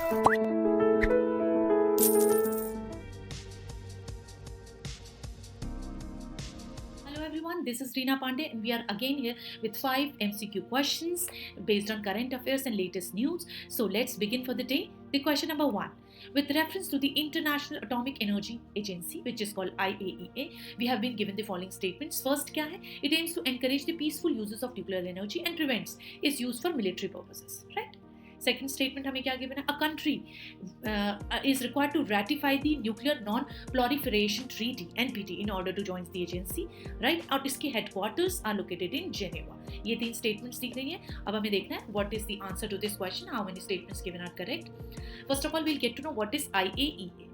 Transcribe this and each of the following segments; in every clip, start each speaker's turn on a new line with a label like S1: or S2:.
S1: This is Reena Pandey, and we are again here with 5 MCQ questions based on current affairs and latest news. So let's begin for the day. The question number 1. With reference to the International Atomic Energy Agency, which is called IAEA, we have been given the following statements. First, क्या है? It aims to encourage the peaceful uses of nuclear energy and prevents its use for military purposes. Right? Second statement हमें क्या given है? A country is required to ratify the Nuclear Non-Proliferation Treaty (NPT) in order to join the agency, right? और इसके headquarters are located in Geneva. ये 3 statements दी गई हैं. अब हमें देखना है what is the answer to this question. How many statements given are correct? First of all, we'll get to know what is IAEA.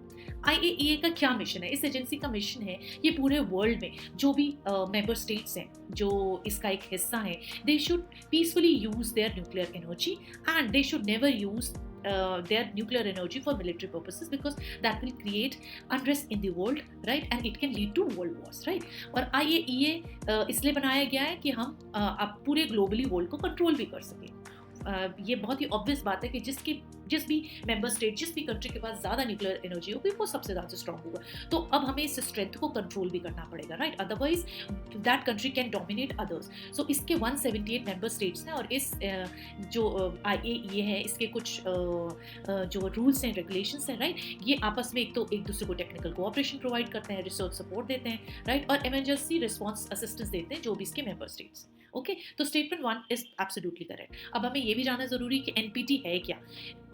S1: IAEA का क्या मिशन है? इस एजेंसी का मिशन है ये पूरे वर्ल्ड में जो भी मेंबर स्टेट्स हैं जो इसका एक हिस्सा है, they should peacefully use their nuclear energy and they should never use their nuclear energy for military purposes because that will create unrest in the world, right? And it can lead to world wars, right? और IAEA इसलिए बनाया गया है कि हम अब पूरे globally world को कंट्रोल भी कर सकें. ये बहुत ही ऑब्वियस बात है कि जिस भी मेंबर स्टेट, जिस भी कंट्री के पास ज़्यादा न्यूक्लियर एनर्जी होगी वो सबसे ज़्यादा स्ट्रॉन्ग होगा. तो अब हमें इस स्ट्रेंथ को कंट्रोल भी करना पड़ेगा, right? Otherwise that country can dominate others. So इसके 178 मेंबर स्टेट्स हैं और इस जो IAEA है इसके कुछ जो रूल्स हैं, रेगुलेशंस हैं, राइट? ये आपस में एक दूसरे को टेक्निकल कोऑपरेशन प्रोवाइड करते हैं, रिसर्च सपोर्ट देते हैं, राइट? और इमरजेंसी रिस्पॉन्स असिस्टेंस देते हैं जो भी इसके मेंबर स्टेट्स. ओके, तो स्टेटमेंट 1 इज एब्सोल्युटली करेक्ट. अब हमें ये भी जानना जरूरी है कि एनपीटी है क्या.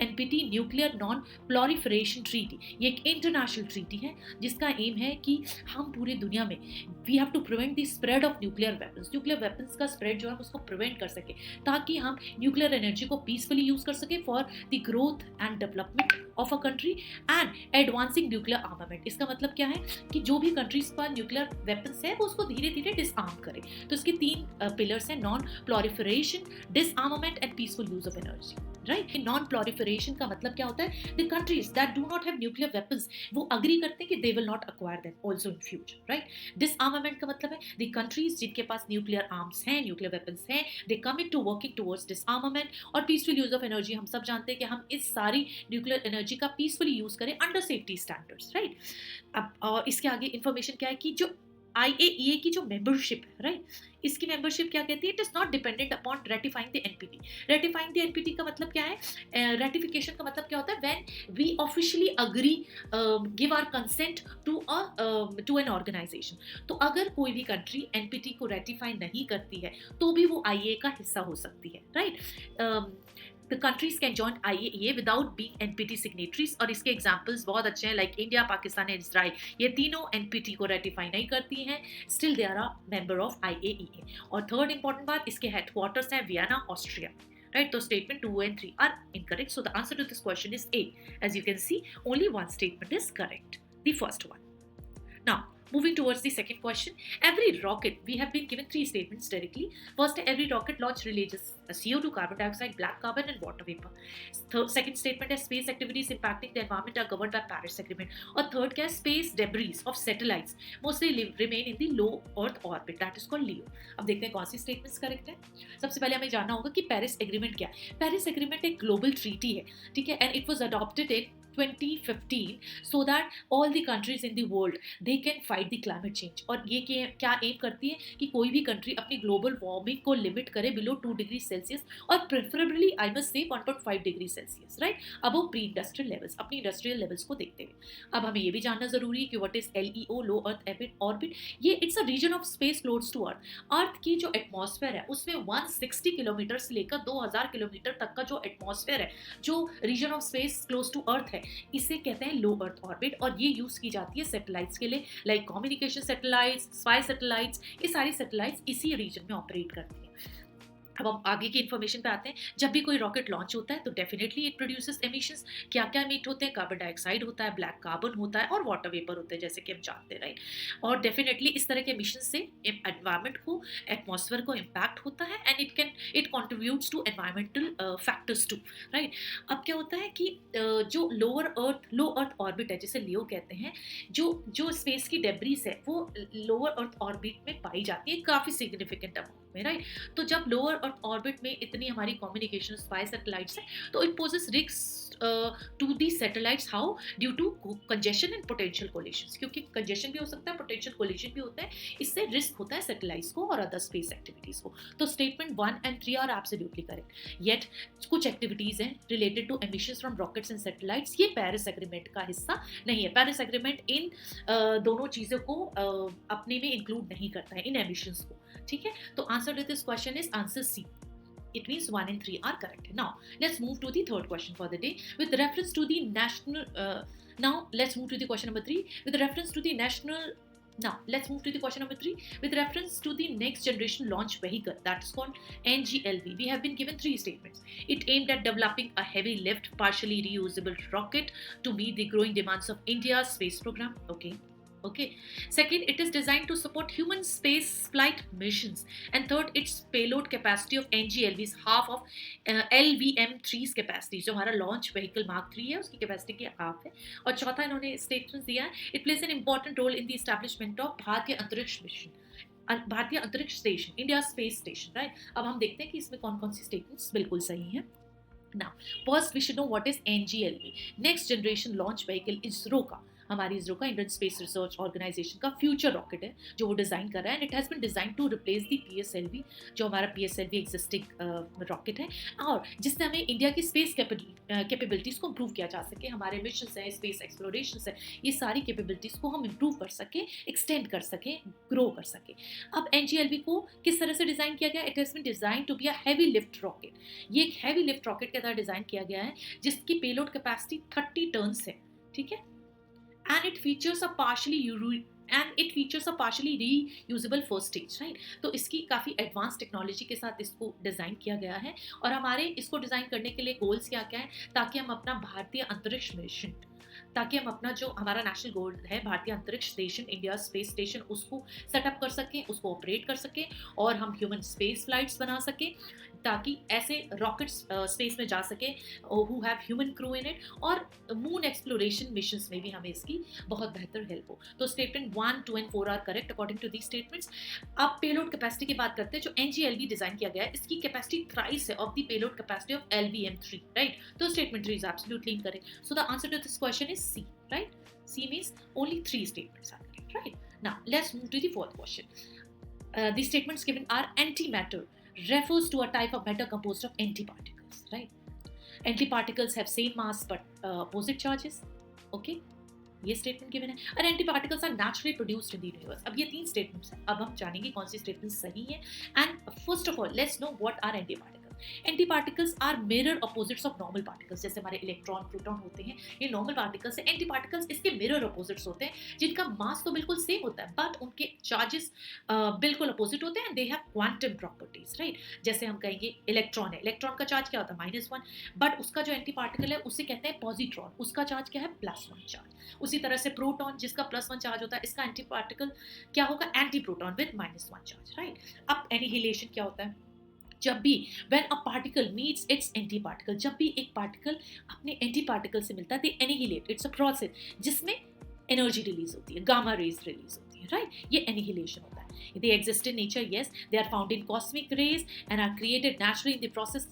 S1: एनपीटी न्यूक्लियर नॉन प्लॉरिफरेशन ट्रीटी, ये एक इंटरनेशनल ट्रीटी है जिसका एम है कि हम पूरे दुनिया में we have to prevent the spread of nuclear weapons. Nuclear weapons का स्प्रेड जो है उसको प्रिवेंट कर सके ताकि हम न्यूक्लियर एनर्जी को पीसफुली यूज कर सके for the growth and development of a country and advancing nuclear armament. इसका मतलब क्या है कि जो भी कंट्रीज पर न्यूक्लियर वेपन्स है वो उसको धीरे धीरे डिसआर्म करे. तो इसके 3 पिलर्स हैं: non proliferation, disarmament and peaceful use of energy, right? Non proliferation का मतलब क्या होता है? The countries that do not have nuclear weapons वो अग्री करते हैं कि they will not acquire them also in future, right? Disarmament का मतलब है द कंट्रीज जिनके पास न्यूक्लियर आर्म्स हैं, न्यूक्लियर वेपन्स हैं, they commit to working towards disarmament. और पीसफुल यूज ऑफ एनर्जी हम सब जानते हैं कि हम इस सारी न्यूक्लियर एनर्जी का पीसफुली यूज करें अंडर सेफ्टी स्टैंडर्ड्स, राइट? अब और इसके आगे इंफॉर्मेशन क्या है कि जो IAEA की जो मेंबरशिप है, राइट, इसकी मेंबरशिप क्या कहती है? It is not dependent upon ratifying the NPT. Ratifying the NPT का मतलब क्या है? रेटिफिकेशन का मतलब क्या होता है? When we officially agree, give our consent to an organisation. तो अगर कोई भी कंट्री एनपीटी को रेटिफाई नहीं करती है तो भी वो IAEA का हिस्सा हो सकती है, right? The countries can join IAEA without being NPT signatories. और इसके एग्जाम्पल्स बहुत अच्छे हैं, like India, Pakistan and Israel. ये तीनों NPT को रेटिफाई नहीं करती हैं, still they are a member of IAEA. और थर्ड इंपॉर्टेंट बात, इसके हेडक्वार्टर्स हैं Vienna, Austria, right? So statement 2 and 3 are incorrect. So the answer to this question is A. As you can see, only one statement is correct, the first one. Now moving towards the second question, every rocket, we have been given 3 statements directly. First, every rocket launch releases CO2, carbon dioxide, black carbon and water vapor. Second statement is space activities impacting the environment are governed by Paris Agreement. और third क्या है? Space debris of satellites mostly remain in the low Earth orbit, that is called LEO. अब देखते हैं कौन सी statements correct है. सबसे पहले हमें जानना होगा कि पेरिस एग्रीमेंट क्या है. पेरिस एग्रीमेंट एक ग्लोबल ट्रीटी है, ठीक है, and it was adopted in 2015 so that all the countries in the world they can fight the climate change. और ये क्या एम करती है कि कोई भी कंट्री अपनी ग्लोबल वार्मिंग को लिमिट करे बिलो 2 डिग्री सेल्सियस और preferably I must say 1.5 degree Celsius, right? अब वो प्री इंडस्ट्रियल लेवल्स, अपनी इंडस्ट्रियल लेवल्स को देखते हुए अब हमें ये भी जानना जरूरी है कि what is LEO, low earth orbit. ये it's a region of space close to earth. Earth की जो एटमॉस्फेयर है उसमें 160 किलोमीटर से लेकर 2000 किलोमीटर तक का जो एटमॉस्फेयर है, जो region of space close to earth है, इसे कहते हैं लो अर्थ ऑर्बिट. और ये यूज की जाती है सैटेलाइट्स के लिए, like communication satellites, spy satellites. ये सारी सैटेलाइट्स इसी रीजन में ऑपरेट करती हैं. अब हम आगे की इन्फॉर्मेशन पे आते हैं. जब भी कोई रॉकेट लॉन्च होता है तो डेफिनेटली इट प्रोड्यूसेस एमिशंस. क्या क्या एमिट होते हैं? कार्बन डाइऑक्साइड होता है, ब्लैक कार्बन होता है और वाटर वेपर होते हैं, जैसे कि हम जानते हैं, राइट? और डेफिनेटली इस तरह के एमिशन से एनवायरनमेंट को, एटमॉस्फेयर को इम्पैक्ट होता है and it contributes to environmental factors too, right? अब क्या होता है कि जो लो अर्थ ऑर्बिट है, जिसे लियो कहते हैं, जो स्पेस की डेब्रीज है वो लोअर अर्थ ऑर्बिट में पाई जाती है काफ़ी सिग्निफिकेंट अमाउंट में, राइट? तो जब लोअर अर्थ ऑर्बिट में इतनी हमारी कम्युनिकेशन स्पाई सैटेलाइट्स है तो it poses to the satellites, how? Due to congestion and potential collisions, क्योंकि कंजेशन भी हो सकता है, पोटेंशियल कोलिशन भी होता है, इससे रिस्क होता है सैटेलाइट्स को और अदर स्पेस एक्टिविटीज को। तो statement 1 and 3 are absolutely correct. Yet कुछ एक्टिविटीज हैं related to emissions from rockets and satellites, ये पेरिस एग्रीमेंट का हिस्सा नहीं है। पेरिस एग्रीमेंट इन दोनों चीजों को अपने में इंक्लूड नहीं करता है, इन एमिशंस को, ठीक है। तो answer to this question is answer C. It means 1 and 3 are correct. Now, let's move to the third question for the day. With reference to the national... now, let's move to the question number 3. With reference to the national... Now, let's move to the question number 3. With reference to the next generation launch vehicle, that is called NGLV, we have been given 3 statements. It aimed at developing a heavy lift, partially reusable rocket to meet the growing demands of India's space program. Okay. Second, it is designed to support human space flight missions. And third, its payload capacity of NGLV is half of LVM-3's capacity. जो हमारा launch vehicle Mark 3 है, उसकी capacity की half है. और चौथा इन्होंने statement दिया है, it plays an important role in the establishment of भारतीय अंतरिक्ष मिशन, भारतीय अंतरिक्ष station, India space station, right. अब हम देखते हैं कि इसमें कौन कौन सी स्टेटमेंट्स बिल्कुल सही हैं। Now, first we should know what is NGLV, Next Generation Launch Vehicle, ISRO का, हमारी इसरो का, इंडियन स्पेस रिसर्च ऑर्गेनाइजेशन का फ्यूचर रॉकेट है जो वो डिज़ाइन कर रहा है। And it has been design to replace the PSLV, जो हमारा PSLV एग्जिस्टिंग रॉकेट है, और जिससे हमें इंडिया की स्पेस कैपेबिलिटीज़ को इम्प्रूव किया जा सके। हमारे मिशन है, स्पेस एक्सप्लोरेशन है, ये सारी कैपेबिलिटीज़ को हम इम्प्रूव कर सकें, एक्सटेंड कर सकें, ग्रो कर सकें। अब NGLV को किस तरह से डिज़ाइन किया गया? It has been design to be a heavy lift rocket. ये एक हैवी लिफ्ट रॉकेट के तरह डिज़ाइन किया गया है जिसकी पेलोड कैपेसिटी 30 टन्स है, ठीक है। And it features a partially reusable first stage, right? तो इसकी काफ़ी एडवांस टेक्नोलॉजी के साथ इसको डिज़ाइन किया गया है। और हमारे इसको डिज़ाइन करने के लिए गोल्स क्या क्या हैं, ताकि हम अपना भारतीय अंतरिक्ष मिशन, ताकि हम अपना जो हमारा नेशनल गोल है भारतीय अंतरिक्ष स्टेशन, इंडिया स्पेस स्टेशन, उसको सेटअप कर सकें, उसको ऑपरेट कर सकें, और हम ह्यूमन स्पेस फ्लाइट्स बना सकें, ताकि ऐसे रॉकेट्स स्पेस में जा सके who have human crew in it, और मून एक्सप्लोरेशन मिशंस में भी हमें इसकी बहुत बेहतर हेल्प हो। तो statement 1, 2 and 4 are correct according to the statements. अब पेलोड कैपेसिटी की बात करते हैं। जो NGLV डिजाइन किया गया है, इसकी कैपेसिटी थ्राइस है of the payload capacity of LVM-3, right. तो statement 3 is absolutely incorrect. So the answer to this question is C, right? C means only 3 statements are correct, right? Now let's move to the fourth question. The statements given are antimatter refers to a type of matter composed of antiparticles, right? Antiparticles have same mass but opposite charges. Okay, ये statement given है। और antiparticles are naturally produced in the universe. अब ये 3 statements हैं। अब हम जानेंगे कौन सी स्टेटमेंट सही है। And first of all let's know what are antiparticles. Antiparticles are mirror opposites of normal particles. जैसे हमारे इलेक्ट्रॉन, प्रोटॉन होते हैं, ये नॉर्मल पार्टिकल्स हैं। एंटीपार्टिकल्स इसके मिरर अपोजिट्स होते हैं, जिनका मास तो बिल्कुल सेम होता है बट उनके चार्जेस बिल्कुल अपोजिट होते हैं। They have quantum properties, right. जैसे हम कहेंगे इलेक्ट्रॉन है, इलेक्ट्रॉन का चार्ज क्या होता है? -1, बट उसका जो एंटीपार्टिकल है उसे कहते हैं पॉजिट्रॉन, उसका चार्ज क्या है? +1 चार्ज। उसी तरह से प्रोटॉन, जिसका +1 चार्ज होता है, इसका एंटीपार्टिकल क्या होगा? Anti proton with -1 charge, right. अब एनिहिलेशन क्या होता है? जब भी when a particle meets its antiparticle, जब भी एक पार्टिकल अपने एंटीपार्टिकल से मिलता है, they annihilate. It's a process जिसमें एनर्जी रिलीज होती है, गामा रेज रिलीज होती है, राइट। ये एनिहिलेशन होता है। They exist in nature, yes. They are found in cosmic rays and are created naturally in the process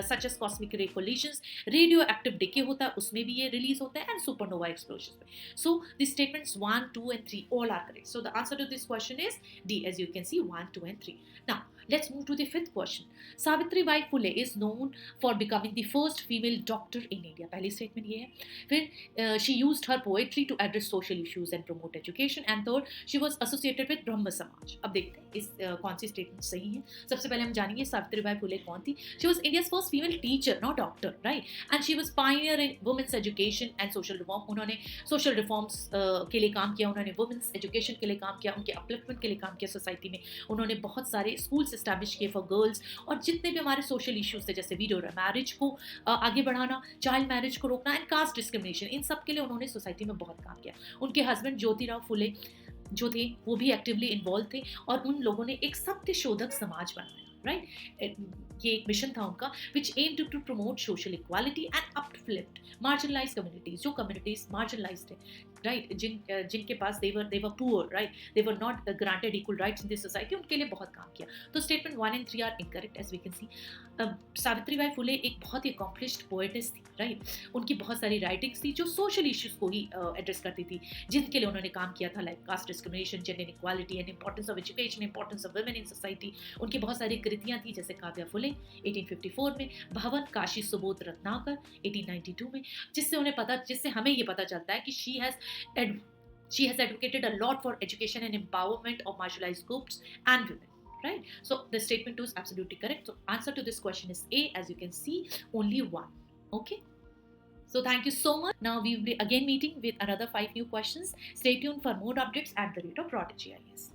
S1: such as cosmic ray collisions. Radioactive decay होता है, उसमें भी ये रिलीज होता है, and supernova explosions. So the statements 1, 2 and 3 all are correct. So the answer to this question is D, as you can see, 1, 2 and 3. Now let's move to the fifth question. Savitribai Phule is known for becoming the first female doctor in India. पहली statement ये है। फिर she used her poetry to address social issues and promote education. And third, she was associated with Brahma Samaj. अब देखते हैं इस कौन सी statement सही है। सबसे पहले हम जानेंगे सावित्रीबाई फुले कौन थी। She was India's first female teacher, not doctor, right? And she was pioneer in women's education and social reform. उन्होंने social reforms के लिए काम किया, उन्होंने women's education के लिए काम किया, उनके upliftment के लिए काम किया सोसाइटी में। उन्होंने बहुत सारे schools establish किए for girls, और जितने भी हमारे social issues थे, जैसे widow marriage को आगे बढ़ाना, child marriage को रोकना, and caste discrimination, इन सब के लिए उन्होंने सोसाइटी में बहुत काम किया। उनके हस्बैंड ज्योतिराव फुले जो थे वो भी एक्टिवली इन्वॉल्व थे, और उन लोगों ने एक सत्य शोधक समाज बनाया, राइट। ये एक मिशन था उनका which aim to promote social equality and uplift marginalised communities. जो कम्युनिटीज मार्जिनलाइज्ड है, राइट, जिनके पास they were poor, right, they were not granted equal rights in this society, उनके लिए बहुत काम किया. तो statement 1 and 3 are incorrect as we can see. Savitribai Phule एक बहुत ही अकॉम्प्लिश्ड पोएटिस थी, राइट. उनकी बहुत सारी राइटिंग्स थी जो सोशल इश्यूज को ही एड्रेस करती थी, जिनके लिए उन्होंने काम किया था, like caste discrimination, gender inequality and importance of education, importance of women in society. उनकी बहुत सारी कृतियां थी, जैसे काव्या फुले 1854 में, भवन काशी सुबोध रत्नाकर 1892 में, जिससे हमें ये पता चलता है कि she has advocated a lot for education and empowerment of marginalized groups and women, right? So the statement 2 is absolutely correct. So answer to this question is A. As you can see, only one. Okay, so thank you so much. Now we will be again meeting with another 5 new questions. Stay tuned for more updates at the rate of Prodigy IAS.